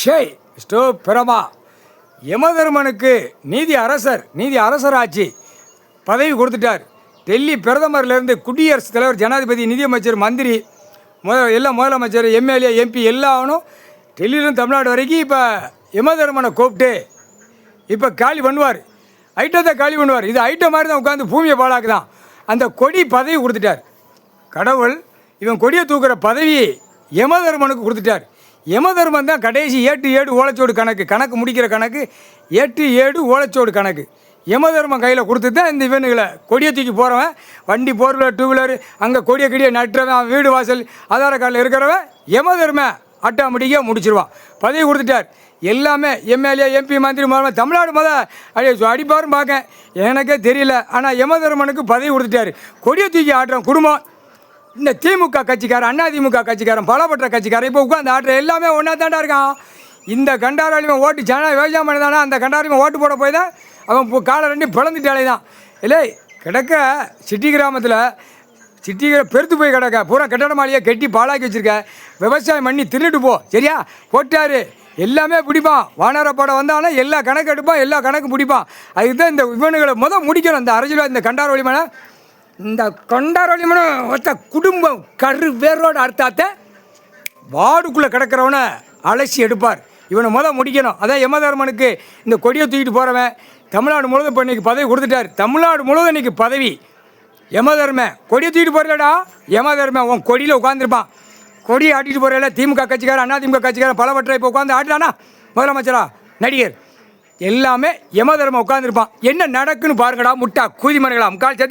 ஷேய் ஸ்டோ பிரமா யமதர்மனுக்கு நீதி அரசராட்சி பதவி கொடுத்துட்டார். டெல்லி பிரதமர்லேருந்து குடியரசுத் தலைவர், ஜனாதிபதி, நிதியமைச்சர், மந்திரி, எல்லாம் முதலமைச்சர், எம்எல்ஏ, எம்பி எல்லாவனும் டெல்லியிலேருந்து தமிழ்நாடு வரைக்கும் இப்போ யமதர்மனை கூப்பிட்டு இப்போ காலி பண்ணுவார். ஐட்டத்தை காலி பண்ணுவார். இது ஐட்டம் மாதிரி தான் உட்காந்து பூமியை பாழாக்குதான். அந்த கொடி பதவி கொடுத்துட்டார். கடவுள் இவன் கொடியை தூக்குற பதவி யமதர்மனுக்கு கொடுத்துட்டார். யமதர்மன் தான் கடைசி 8 ஓலைச்சோடு கணக்கு முடிக்கிற கணக்கு 8 ஓலைச்சோடு கணக்கு யமதர்மன் கையில் கொடுத்து தான் இந்த இவனுகளை கொடியை தூக்கி போகிறவன், வண்டி 4 வீலர் 2 வீலர் அங்கே கொடியை நட்டுறவன், வீடு வாசல் ஆதார கார்டில் இருக்கிறவன் யமதர்மன் ஆட்டோமேட்டிக்காக முடிச்சிருவான். பதவி கொடுத்துட்டார். எல்லாமே எம்எல்ஏ, எம்பி, மந்திரி, தமிழ்நாடு அடிப்பாரும் பார்க்க எனக்கே தெரியல. ஆனால் யமதர்மனுக்கு பதவி கொடுத்துட்டார். கொடியை தூக்கி ஆட்டுறோம் குடும்பம். இந்த திமுக கட்சிக்காரன், அதிமுக கட்சிக்காரன், பலப்பட்ட கட்சிக்காரன் இப்போ உட்காந்து ஆட்டுற எல்லாமே ஒன்றா தாண்டா இருக்கான். இந்த கண்டாராளிவன் ஓட்டு விவசாயம் பண்ணிதானா, அந்த கண்டாரிவன் ஓட்டு போட போய் தான் அவன் காலை 2 பிளந்துட்டாலே தான். இல்லை கிடக்க சிட்டி கிராமத்தில் பெருத்து போய் கிடக்க பூரா கட்டட மாளிகையை கட்டி பாழாக்கி வச்சுருக்க. விவசாயம் பண்ணி திருட்டு போ சரியா போட்டார். எல்லாமே பிடிப்பான். வானரப்படம் வந்தானா எல்லா கணக்கு எடுப்பான், எல்லா கணக்கு பிடிப்பான். அதுக்கு தான் இந்த இவனுங்களை முடிக்கணும். இந்த அரசியல் இந்த கண்டாரோலிமனை ஒருத்த குடும்பம் வேரோடு அர்த்தாத்த வார்டுக்குள்ளே கிடக்கிறவனை அலசி எடுப்பார். இவனை முடிக்கணும். அதான் யமதர்மனுக்கு இந்த கொடியை தூக்கிட்டு போகிறவன் தமிழ்நாடு முழுவதும் இப்போ இன்றைக்கி பதவி கொடுத்துட்டார். தமிழ்நாடு முழுவதும் இன்றைக்கி பதவி யமதர்மன். கொடியை தூக்கிட்டு போகிறலடா யமதர்மன் உன் கொடியில் உட்காந்துருப்பான். கொடியை ஆட்டிட்டு போகிறல திமுக கட்சிக்காரன், அதிமுக கட்சிக்காரன், பலவற்றை இப்போ உட்காந்து ஆட்டினானா முதலமைச்சரா, நடிகர் எல்லாமே யமதர்மன் உட்காந்துருப்பான். என்ன நடக்குன்னு பாருங்கடா முட்டா கூதிமனைகளா முக்கால்